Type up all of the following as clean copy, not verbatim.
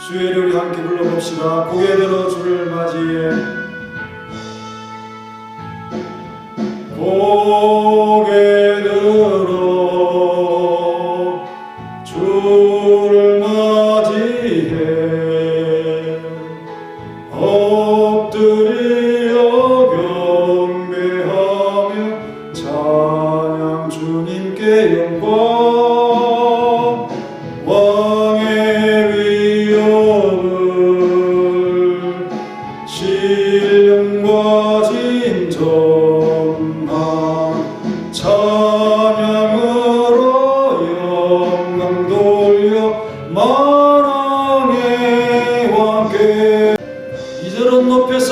주의를 우리 함께 불러봅시다. 고개 들어 주를 맞이해 고개 들어 주를 맞이해 엎드려 경배하며 찬양 주님께 영광 왕의 위엄을 신령과 진정한 찬양으로 영광 돌려 만왕의 왕께 이제는 높여서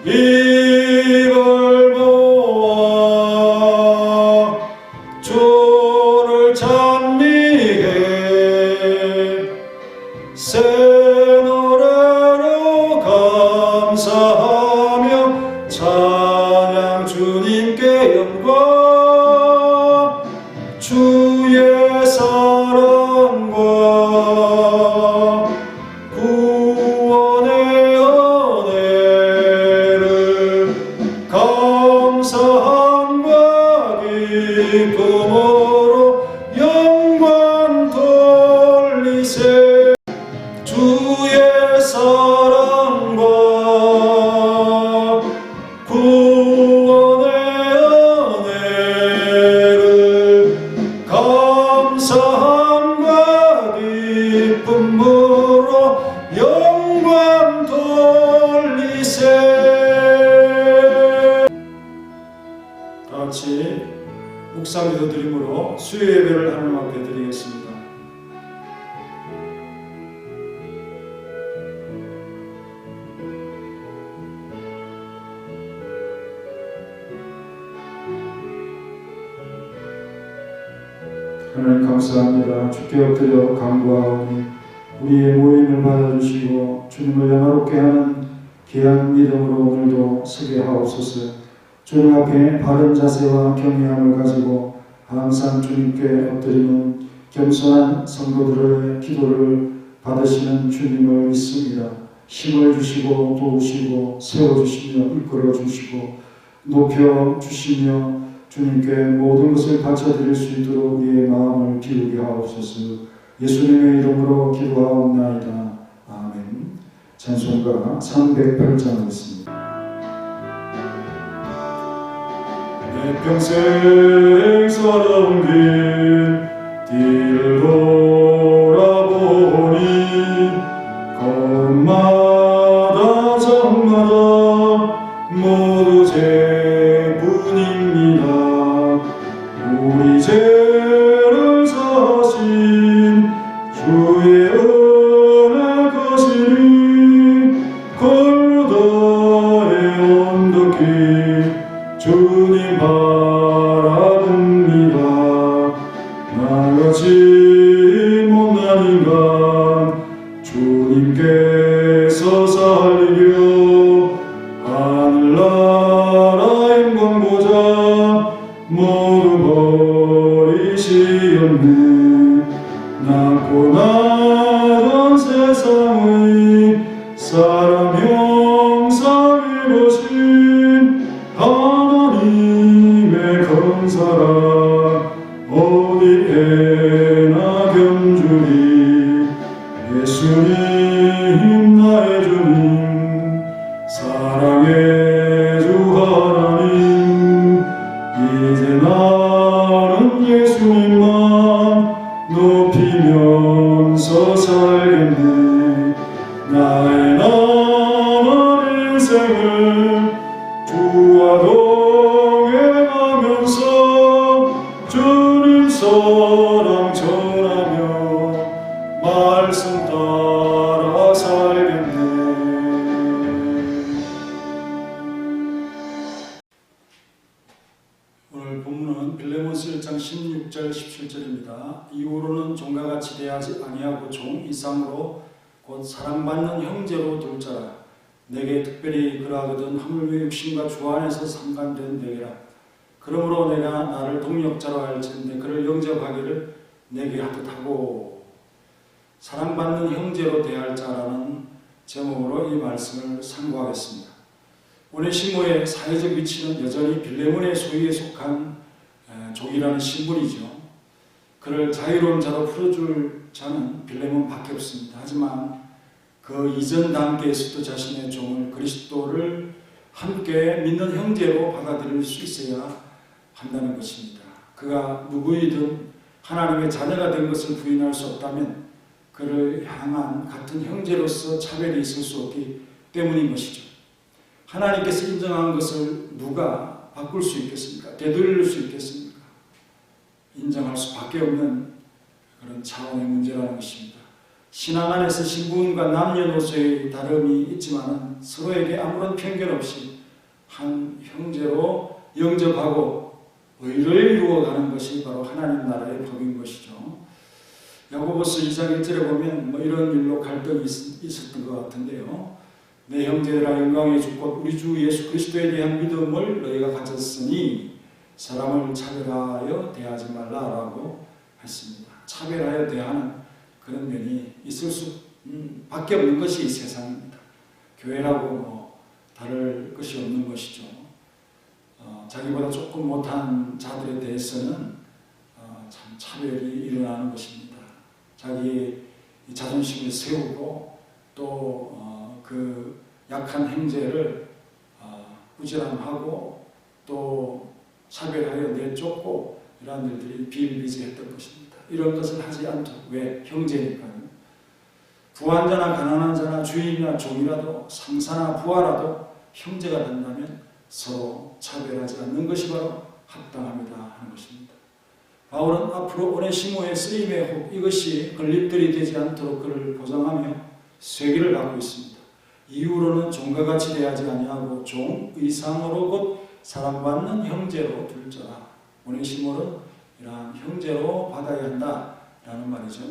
입을 모아 주를 찬미해 새 노래로 감사하며 찬양 주님께 영광 주의 사랑과 구원의 은혜를 감사함과 기쁨으로 영광 돌리세 주의 사랑과 구원의 은혜를 감사함과 기쁨으로 영광 돌리세. 다같이 묵상 기도 드림으로 수요 예배를 하나님 앞에 드리겠습니다. 하나님 감사합니다. 주께 엎드려 간구하오니 우리의 모임을 받아주시고 주님을 영화롭게 하는 귀한 믿음으로 오늘도 서게 하옵소서. 주님 앞에 바른 자세와 경외함을 가지고 항상 주님께 엎드리는 겸손한 성도들의 기도를 받으시는 주님을 믿습니다. 힘을 주시고 도우시고 세워주시며 이끌어주시고 높여주시며 주님께 모든 것을 바쳐드릴 수 있도록 우리의 마음을 기울게 하옵소서. 예수님의 이름으로 기도하옵나이다. 아멘. 찬송가 308장 하겠습니다. 내 평생 살아온 길을 돌아보니 걸음마다 장마다 모두 죄뿐입니다. 우리 죄를 사신 주의 은혜 거스린 골고다의 언덕길 주님 바라봅니다. 나같이 못난 인간 주님께서 살리려 하늘나라 영광 보자 모두 버리시었네. 낳고 나던 세상의 사람 형상 입으신 하나님의 큰 사랑 어디에나 견주리. 예수님 나의 주님 사랑의 주 하나님 이제 나는 예수님만 높이면서 살겠네. 나의 남은 인생을 주와 동행하면서 주님 사랑 전하며 말씀 따라 살겠네. 오늘 본문은 빌레몬서 1장 16절 17절입니다. 이후로는 종과 같이 대하지 아니하고 종 이상으로 곧 사랑받는 형제로 둘 자라. 내게 특별히 그러하거든 하물며 육신과 주 안에서 상관된 내게라. 그러므로 내가 나를 동력자로 할지인데 그를 영접하기를 내게 하듯 하고. 사랑받는 형제로 대할 자라는 제목으로 이 말씀을 상고하겠습니다. 오네시모의 사회적 위치는 여전히 빌레몬의 소유에 속한 종이라는 신분이죠. 그를 자유로운 자로 풀어줄 자는 빌레몬밖에 없습니다. 하지만 그 이전 단계에서도 자신의 종을 그리스도를 함께 믿는 형제로 받아들일 수 있어야 한다는 것입니다. 그가 누구이든 하나님의 자녀가 된 것을 부인할 수 없다면 그를 향한 같은 형제로서 차별이 있을 수 없기 때문인 것이죠. 하나님께서 인정한 것을 누가 바꿀 수 있겠습니까? 되돌릴 수 있겠습니까? 인정할 수밖에 없는 그런 차원의 문제라는 것입니다. 신앙 안에서 신분과 남녀노소의 다름이 있지만 서로에게 아무런 편견 없이 한 형제로 영접하고 의를 이루어가는 것이 바로 하나님 나라의 법인 것이죠. 야고보서 2장 1절에 보면 이런 일로 갈등이 있었던 것 같은데요. 내 형제들아 영광의 주 곧 우리 주 예수 그리스도에 대한 믿음을 너희가 가졌으니 사람을 차별하여 대하지 말라라고 했습니다. 차별하여 대하는 그런 면이 있을 수밖에 없는 것이 이 세상입니다. 교회라고 다를 것이 없는 것이죠. 자기보다 조금 못한 자들에 대해서는 참 차별이 일어나는 것입니다. 자기의 자존심을 세우고 또 그 약한 형제를 꾸지람하고 또 차별하여 내쫓고 이러한 일들이 비일비재했던 것입니다. 이런 것을 하지 않도록. 왜? 형제니까요. 부한 자나 가난한 자나 주인이나 종이라도 상사나 부하라도 형제가 된다면 서로 차별하지 않는 것이 바로 합당합니다 하는 것입니다. 바울은 앞으로 오네시모의 쓰임의 혹 이것이 걸림돌이 되지 않도록 그를 보장하며 쇠기를 갖고 있습니다. 이후로는 종과 같이 대하지 아니하고 종 의상으로 곧 사랑받는 형제로 둘 자라. 오네시모는 이러한 형제로 받아야 한다라는 말이죠.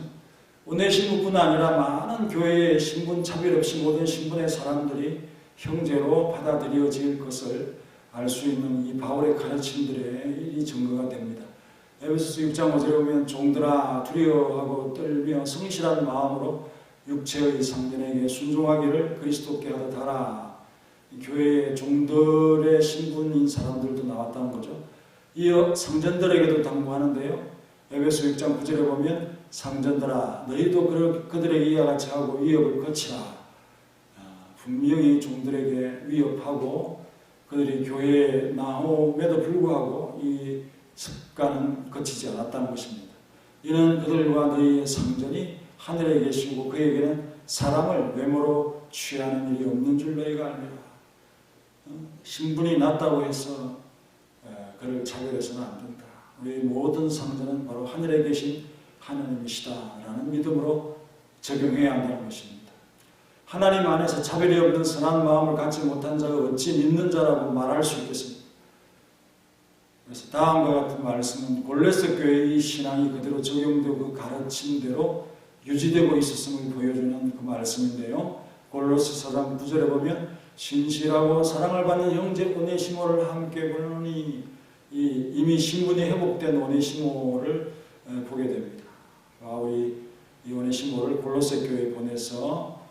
오네시모뿐 아니라 많은 교회의 신분 차별 없이 모든 신분의 사람들이 형제로 받아들여질 것을 알 수 있는 이 바울의 가르침들의 이 증거가 됩니다. 에베소서 6장 5절에 보면 종들아 두려워하고 떨며 성실한 마음으로 육체의 상전에게 순종하기를 그리스도께 하듯 하라. 교회의 종들의 신분인 사람들도 나왔다는 거죠. 이어 상전들에게도 당부하는데요. 에베소 6장 9절에 보면 상전들아 너희도 그들에게 이와 같이 하고 위협을 거치라. 분명히 종들에게 위협하고 그들이 교회에 나옴에도 불구하고 이 습관은 거치지 않았다는 것입니다. 이는 그들과 너희의 상전이 하늘에 계시고 그에게는 사람을 외모로 취하는 일이 없는 줄 너희가 알미라. 신분이 낮다고 해서 그를 차별해서는 안 된다. 우리 모든 상전은 바로 하늘에 계신 하나님이시다라는 믿음으로 적용해야 한다는 것입니다. 하나님 안에서 차별이 없는 선한 마음을 갖지 못한 자가 어찌 믿는 자라고 말할 수 있겠습니까? 그래서 다음과 같은 말씀은 골로새 교회의 신앙이 그대로 적용되고 그 가르침대로 유지되고 있었음을 보여주는 그 말씀인데요. 골로새 4장 9절에 보면 신실하고 사랑을 받는 형제 오네시모를 함께 보느니 이미 신분이 회복된 오네시모를 보게 됩니다. 바울이 이 오네시모를 골로새 교회에 보내서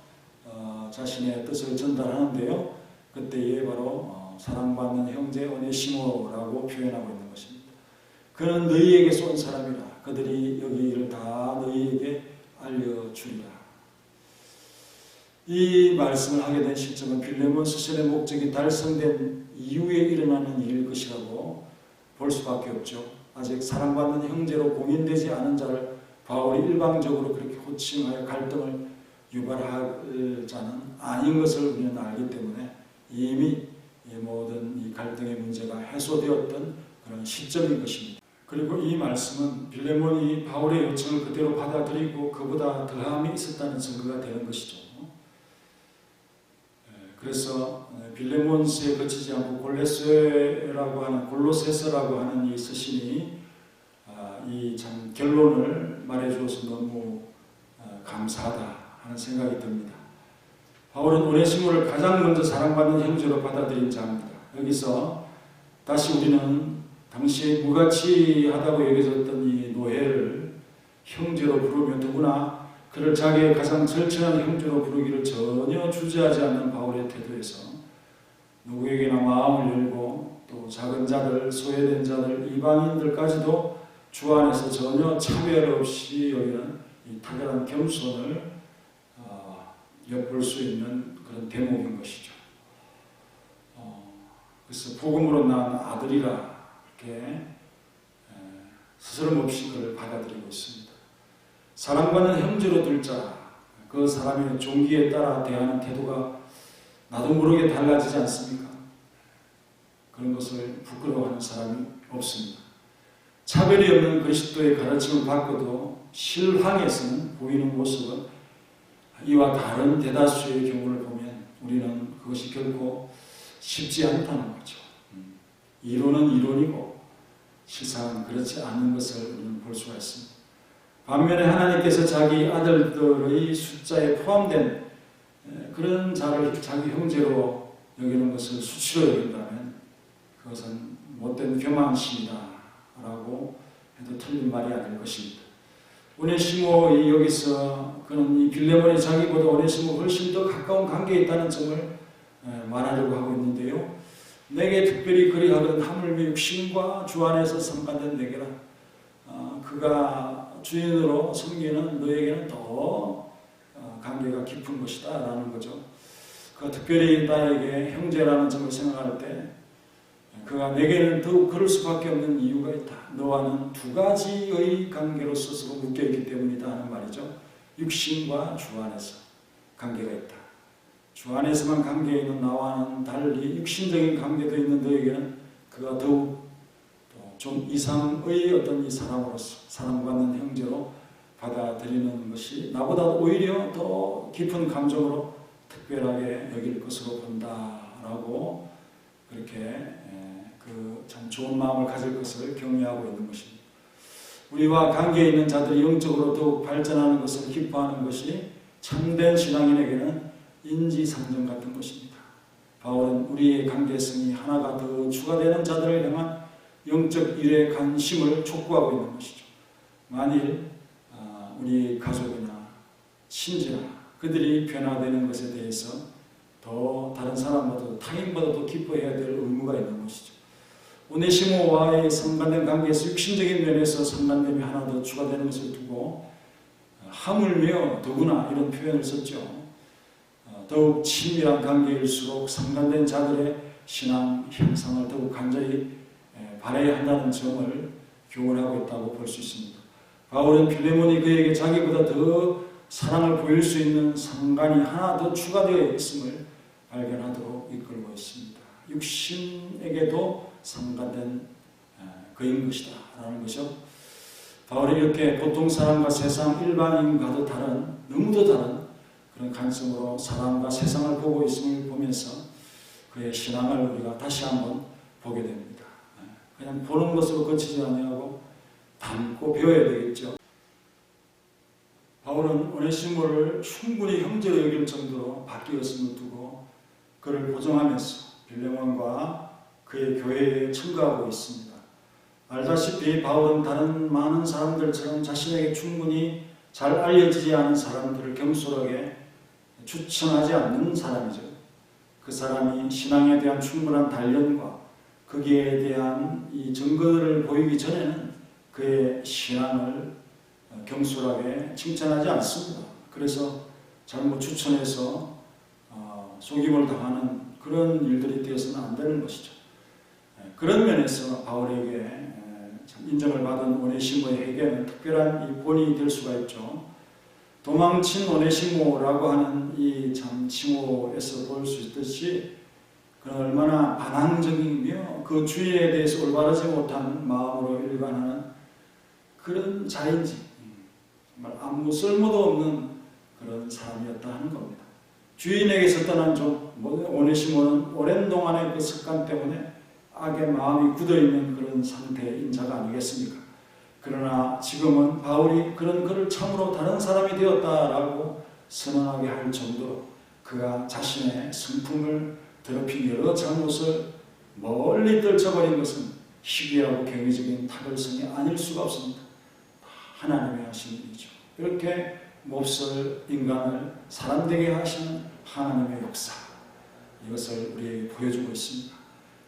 자신의 뜻을 전달하는데요. 그때에 바로 사랑받는 형제 오네시모라고 표현하고 있는 것입니다. 그는 너희에게서 온 사람이라. 그들이 여기 일을 다 너희에게 알려주리라. 이 말씀을 하게 된 시점은 빌레몬 서신의 목적이 달성된 이후에 일어나는 일일 것이라고 볼 수밖에 없죠. 아직 사랑받는 형제로 공인되지 않은 자를 바울이 일방적으로 그렇게 호칭하여 갈등을 유발할 자는 아닌 것을 우리는 알기 때문에 이미 이 모든 이 갈등의 문제가 해소되었던 그런 시점인 것입니다. 그리고 이 말씀은 빌레몬이 바울의 요청을 그대로 받아들이고 그보다 더함이 있었다는 증거가 되는 것이죠. 그래서 빌레몬스에 그치지 않고 골로새서라고 하는 이 서신이 이 참 결론을 말해주어서 너무 감사하다 하는 생각이 듭니다. 바울은 오네시모를 가장 먼저 사랑받는 형제로 받아들인 자입니다. 여기서 다시 우리는 당시에 무가치하다고 여겨졌던 이 노예를 형제로 부르며 누구나 그를 자기의 가장 절친한 형제로 부르기를 전혀 주저하지 않는 바울의 태도에서 누구에게나 마음을 열고 또 작은 자들, 소외된 자들, 이방인들까지도 주 안에서 전혀 차별 없이 여기는 이 탁월한 겸손을 엿볼 수 있는 그런 대목인 것이죠. 그래서 복음으로 낳은 아들이라 이렇게 스스럼없이 그를 받아들이고 있습니다. 사랑받는 형제로 둘 자, 그 사람의 종기에 따라 대하는 태도가 나도 모르게 달라지지 않습니까? 그런 것을 부끄러워하는 사람이 없습니다. 차별이 없는 그리스도의 가르침을 받고도 실황에서는 보이는 모습은 이와 다른 대다수의 경우를 보면 우리는 그것이 결코 쉽지 않다는 거죠. 이론은 이론이고 실상은 그렇지 않은 것을 우리는 볼 수가 있습니다. 반면에 하나님께서 자기 아들들의 숫자에 포함된 그런 자를 자기 형제로 여기는 것을 수치로 여긴다면 그것은 못된 교만심이다 라고 해도 틀린 말이 아닐 것입니다. 오네시모의 여기서 그는 이 빌레몬이 자기보다 오네시모 훨씬 더 가까운 관계에 있다는 점을 말하려고 하고 있는데요. 내게 특별히 그리하던 하물며 육신과 주 안에서 상관된 내게라. 그가 주인으로 섬기는 너에게는 더 관계가 깊은 것이다 라는 거죠. 그가 특별히 나에게 형제라는 점을 생각할 때 그가 내게는 더욱 그럴 수밖에 없는 이유가 있다. 너와는 두 가지의 관계로 스스로 묶여있기 때문이다 하는 말이죠. 육신과 주 안에서 관계가 있다. 주 안에서만 관계 있는 나와는 달리 육신적인 관계도 있는 너에게는 그가 더욱 좀 이상의 어떤 이 사람으로서 사랑받는 형제로 받아들이는 것이 나보다 오히려 더 깊은 감정으로 특별하게 여길 것으로 본다라고 그렇게 그 참 좋은 마음을 가질 것을 격려하고 있는 것입니다. 우리와 관계에 있는 자들이 영적으로 더욱 발전하는 것을 기뻐하는 것이 참된 신앙인에게는 인지상정 같은 것입니다. 바울은 우리의 관계성이 하나가 더 추가되는 자들을 향한 영적 일에 관심을 촉구하고 있는 것이죠. 만일 우리 가족이나 친지나 그들이 변화되는 것에 대해서 더 다른 사람보다도 타인보다도 기뻐해야 될 의무가 있는 것이죠. 오네시모와의 상관된 관계에서 육신적인 면에서 상관됨이 하나 더 추가되는 것을 두고 하물며 더구나 이런 표현을 썼죠. 더욱 친밀한 관계일수록 상관된 자들의 신앙 형상을 더욱 간절히 바라야 한다는 점을 교훈하고 있다고 볼 수 있습니다. 바울은 빌레몬이 그에게 자기보다 더 사랑을 보일 수 있는 상관이 하나 더 추가되어 있음을 발견하도록 이끌고 있습니다. 육신에게도 상관된 그인 것이다 라는 것이죠. 바울이 이렇게 보통 사람과 세상 일반인과도 다른, 너무도 다른 그런 관점으로 사람과 세상을 보고 있음을 보면서 그의 신앙을 우리가 다시 한번 보게 됩니다. 그냥 보는 것으로 그치지 아니하고 담고 배워야 되겠죠. 바울은 오네시모를 충분히 형제로 여길 정도로 바뀌었음을 두고 그를 보정하면서 빌레몬과 그의 교회에 첨가하고 있습니다. 알다시피 바울은 다른 많은 사람들처럼 자신에게 충분히 잘 알려지지 않은 사람들을 겸손하게 추천하지 않는 사람이죠. 그 사람이 신앙에 대한 충분한 단련과 거기에 대한 이 증거를 보이기 전에는 그의 신앙을 경솔하게 칭찬하지 않습니다. 그래서 잘못 추천해서 속임을 당하는 그런 일들이 되어서는 안 되는 것이죠. 그런 면에서 바울에게 인정을 받은 오네시모에게는 특별한 이 본이 될 수가 있죠. 도망친 오네시모라고 하는 이 참 칭호에서 볼 수 있듯이 그는 얼마나 반항적이며 그 주인에 대해서 올바르지 못한 마음으로 일관하는 그런 자인지 정말 아무 쓸모도 없는 그런 사람이었다 하는 겁니다. 주인에게서 떠난 종 오네시모는 오랜 동안의 그 습관 때문에 악의 마음이 굳어있는 그런 상태인 자가 아니겠습니까? 그러나 지금은 바울이 그런 그를 참으로 다른 사람이 되었다라고 선언하게 할 정도로 그가 자신의 성품을 더럽힌 여러 잘못을 멀리 떨쳐버린 것은 희귀하고 경이적인 타결성이 아닐 수가 없습니다. 하나님의 하신 일이죠. 이렇게 몹쓸 인간을 사람되게 하시는 하나님의 역사, 이것을 우리에게 보여주고 있습니다.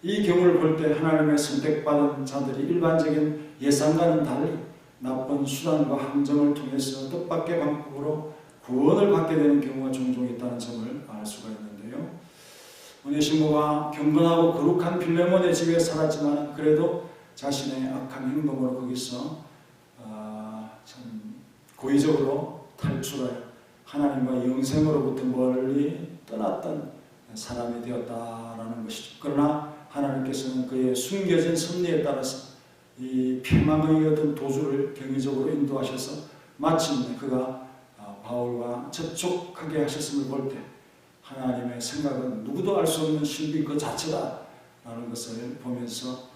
이 경우를 볼 때 하나님의 선택받은 자들이 일반적인 예상과는 달리 나쁜 수단과 함정을 통해서 뜻밖의 방법으로 구원을 받게 되는 경우가 종종 있다는 점을 알 수가 있는데요. 오네시모가 경건하고 거룩한 빌레몬의 집에 살았지만 그래도 자신의 악한 행동으로 거기서 참 고의적으로 탈출하여 하나님과 영생으로부터 멀리 떠났던 사람이 되었다라는 것이죠. 그러나 하나님께서는 그의 숨겨진 섭리에 따라서 이 피망의 어떤 도주를 경이적으로 인도하셔서 마침내 그가 바울과 접촉하게 하셨음을 볼 때 하나님의 생각은 누구도 알 수 없는 신비 그 자체다라는 것을 보면서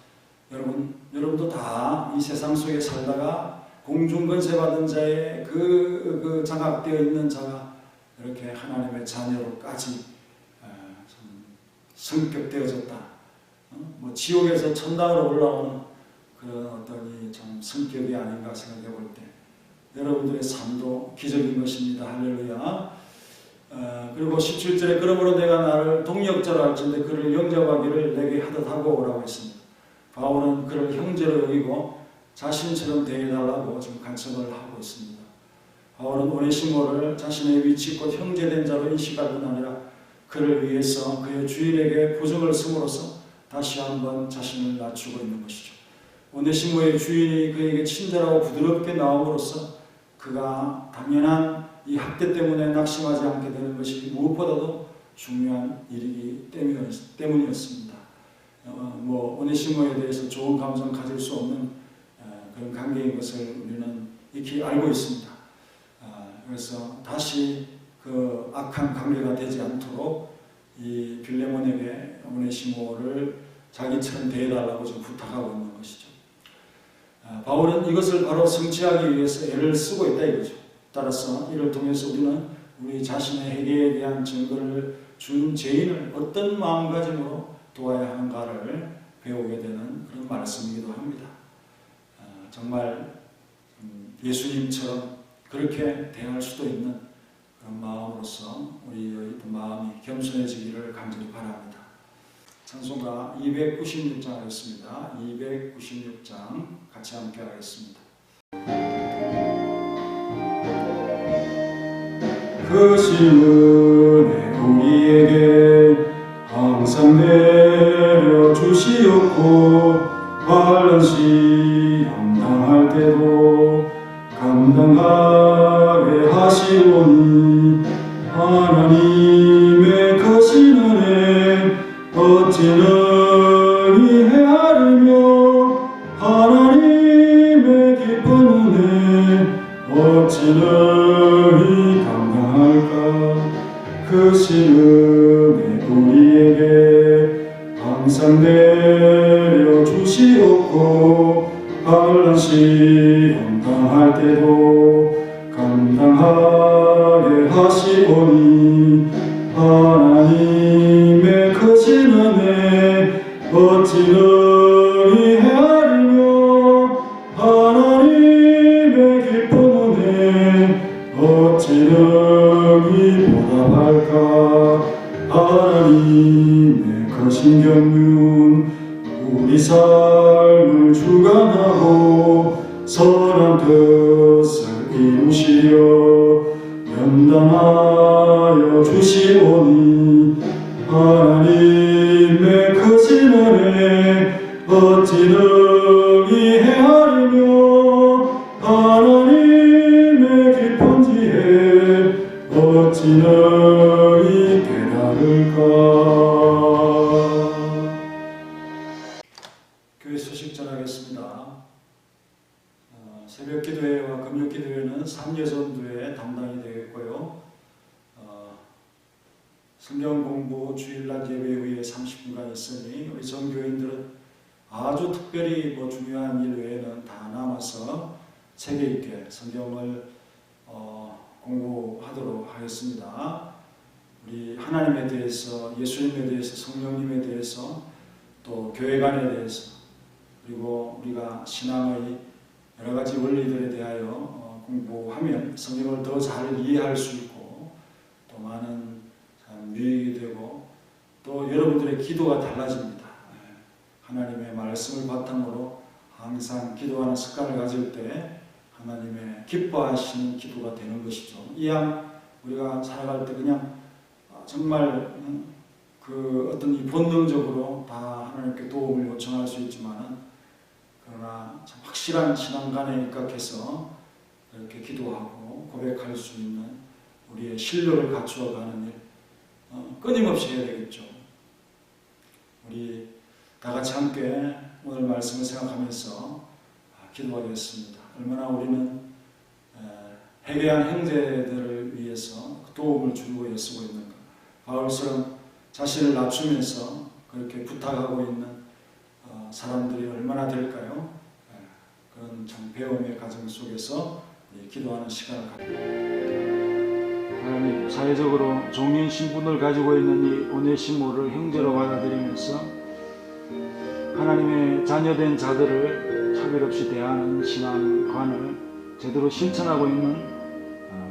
여러분도 다 이 세상 속에 살다가 공중권세 받은 자의 그 장악되어 있는 자가 이렇게 하나님의 자녀로까지 성격되어졌다. 뭐 지옥에서 천당으로 올라오는 그런 어떤 참 성격이 아닌가 생각해 볼 때 여러분들의 삶도 기적인 것입니다. 할렐루야. 그리고 17절에 그러므로 내가 나를 동역자로 할진대 그를 영접하기를 내게 하듯 하고 오라고 했습니다. 바울은 그를 형제로 여기고 자신처럼 대해달라고 지금 간청을 하고 있습니다. 바울은 오네시모를 자신의 위치 곧 형제된 자로 인식할 뿐 아니라 그를 위해서 그의 주인에게 보증을 쓰므로써 다시 한번 자신을 낮추고 있는 것이죠. 오네시모의 주인이 그에게 친절하고 부드럽게 나옴으로써 그가 당연한 이 학대 때문에 낙심하지 않게 되는 것이 무엇보다도 중요한 일이기 때문이었습니다. 오네시모에 대해서 좋은 감정 가질 수 없는 그런 관계인 것을 우리는 익히 알고 있습니다. 그래서 다시 그 악한 관계가 되지 않도록 이 빌레몬에게 오네시모를 자기처럼 대해달라고 지금 부탁하고 있는 것이죠. 바울은 이것을 바로 성취하기 위해서 애를 쓰고 있다 이거죠. 따라서 이를 통해서 우리는 우리 자신의 회개에 대한 증거를 준 죄인을 어떤 마음가짐으로 도와야 하는가를 배우게 되는 그런 말씀이기도 합니다. 정말 예수님처럼 그렇게 대할 수도 있는 그런 마음으로서 우리의 마음이 겸손해지기를 간절히 바랍니다. 찬송가 296장 하겠습니다. 296장 같이 함께 하겠습니다. 그 은혜 우리에게 항상 내려주시옵고 바른 시험 당할 때도 감당하게 하시오니 하나님의 크신 은혜 어찌 능히 헤아리며 하나님의 깊은 은혜 어찌 능히 감당할까. 크신 은혜 우리에게 항상 내려주시옵고 바른 시험 당할 때도 감당하게 하시오니 하나님의 크신 은혜 어찌 능히 헤아리며 하나님의 깊은 은혜 어찌 능히 보답할까. 하나님의 크신 경륜 우리 삶을 주관하고 선한 뜻을 이루시려 연단하여 주시오니 하나님의 크신 은혜 어찌 능히 헤아리며 하나님의 깊은 지혜 어찌 능히 깨달을까. 교회 소식 전하겠습니다. 새벽 기도회와 금요 기도회는 3예 전도회 담당이 되겠고요. 성경 공부 주일날 예배 후에 30분간 있으니 우리 전교인들은 아주 특별히 중요한 일 외에는 다 남아서 체계 있게 성경을 공부하도록 하겠습니다. 우리 하나님에 대해서, 예수님에 대해서, 성령님에 대해서, 또 교회관에 대해서, 그리고 우리가 신앙의 여러 가지 원리들에 대하여 공부하면 성경을 더 잘 이해할 수 있고 또 많은 유익이 되고 또 여러분들의 기도가 달라집니다. 하나님의 말씀을 바탕으로 항상 기도하는 습관을 가질 때 하나님의 기뻐하시는 기도가 되는 것이죠. 이왕 우리가 살아갈 때 그냥 정말 그 어떤 이 본능적으로 다 하나님께 도움을 요청할 수 있지만은 그러나 참 확실한 신앙관에 입각해서 이렇게 기도하고 고백할 수 있는 우리의 신뢰를 갖추어가는 일 끊임없이 해야 되겠죠. 우리 다 같이 함께 오늘 말씀을 생각하면서 기도하겠습니다. 얼마나 우리는 해괴한 형제들을 위해서 도움을 주고 애쓰고 있는가. 바울처럼 자신을 낮추면서 그렇게 부탁하고 있는 사람들이 얼마나 될까요? 그런 참 배움의 과정 속에서 기도하는 시간을 갖습니다. 하나님, 사회적으로 종인 신분을 가지고 있는 이 오네시모를 형제로 받아들이면서 하나님의 자녀된 자들을 차별 없이 대하는 신앙관을 제대로 실천하고 있는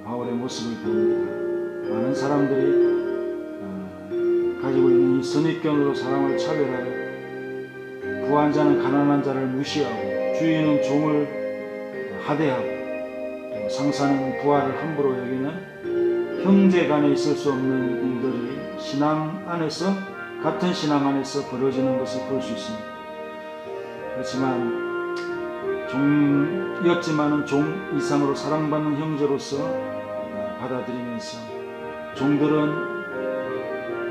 바울의 모습을 봅니다. 많은 사람들이 가지고 있는 이 선입견으로 사람을 차별하여 부한 자는 가난한 자를 무시하고 주인은 종을 하대하고 또 상사는 부하를 함부로 여기는 형제 간에 있을 수 없는 일들이 신앙 안에서 같은 신앙 안에서 벌어지는 것을 볼 수 있습니다. 그렇지만 종이었지만은 종 이상으로 사랑받는 형제로서 받아들이면서 종들은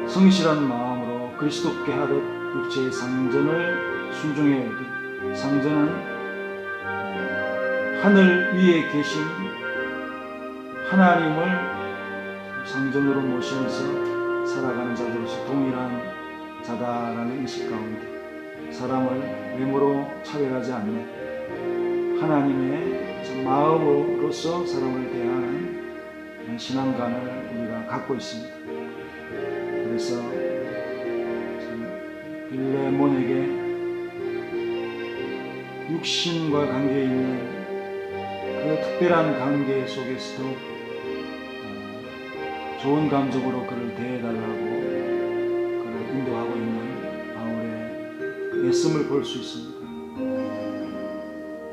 성실한 마음으로 그리스도께 하듯 육체의 상전을 순종해야 돼. 상전은 하늘 위에 계신 하나님을 상전으로 모시면서 살아가는 자들로서 동일한 자다라는 인식 가운데 사람을 외모로 차별하지 않는 하나님의 마음으로서 사람을 대하는 신앙관을 우리가 갖고 있습니다. 그래서 빌레몬에게 육신과 관계에 있는 그 특별한 관계 속에서도 좋은 감정으로 그를 대해달라고 그를 인도하고 있는 바울의 애씀을 볼 수 있습니다.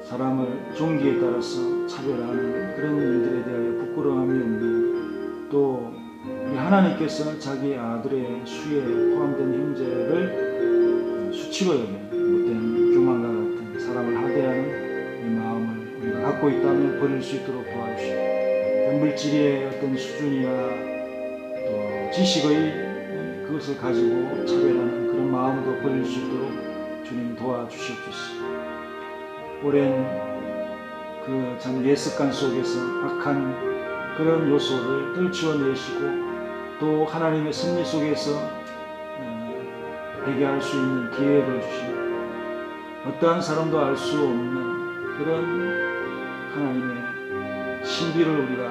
사람을 종기에 따라서 차별하는 그런 일들에 대하여 부끄러움이 없는 또 우리 하나님께서 자기 아들의 수에 포함된 형제를 수치로 여기는 못된 교만과 같은 사람을 하대하는 이 마음을 우리가 갖고 있다면 버릴 수 있도록 도와주시고 물질의 어떤 수준이나 또 지식의 그것을 가지고 차별하는 그런 마음도 버릴 수 있도록 주님 도와주시옵소서. 오랜 그 참 예습관 속에서 악한 그런 요소를 떨치워내시고 또 하나님의 섭리 속에서 회개할 수 있는 기회를 주시고 어떠한 사람도 알 수 없는 그런 하나님의 신비를 우리가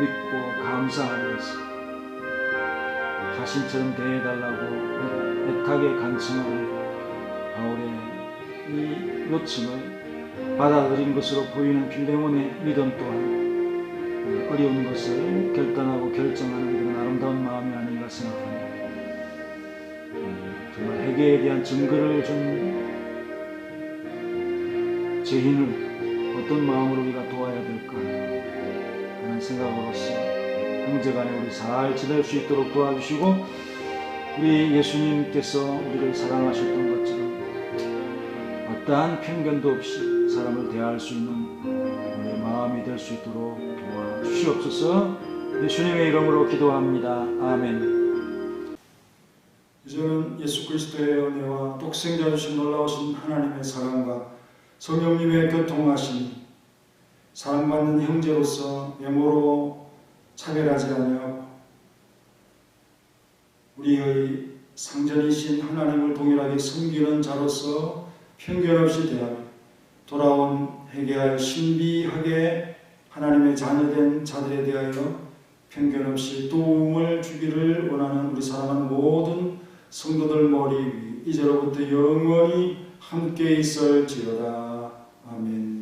믿고 감사하면서 자신처럼 대해달라고 애타게 간청하는 바울의 이 요청을 받아들인 것으로 보이는 빌레몬의 믿음 또한 어려운 것을 결단하고 결정하는 그런 아름다운 마음이 아닌가 생각합니다. 정말 회개에 대한 증거를 준 죄인을 어떤 마음으로 우리가 도와야 될까 하는 생각으로서 형제간에 우리 잘 지낼 수 있도록 도와주시고 우리 예수님께서 우리를 사랑하셨던 것처럼 어떠한 편견도 없이 사람을 대할 수 있는 우리의 마음이 될 수 있도록 도와주시옵소서. 예수님의 이름으로 기도합니다. 아멘. 이제는 예수 그리스도의 은혜와 독생자 주신 놀라우신 하나님의 사랑과 성령님의 교통하심 사랑받는 형제로서 외모로 차별하지 아니하고 우리의 상전이신 하나님을 동일하게 섬기는 자로서 편견 없이 대하며 돌아온 회개하여 신비하게 하나님의 자녀된 자들에 대하여 편견 없이 도움을 주기를 원하는 우리 사랑하는 모든 성도들 머리 위 이제로부터 영원히 함께 있을지어다. 아멘.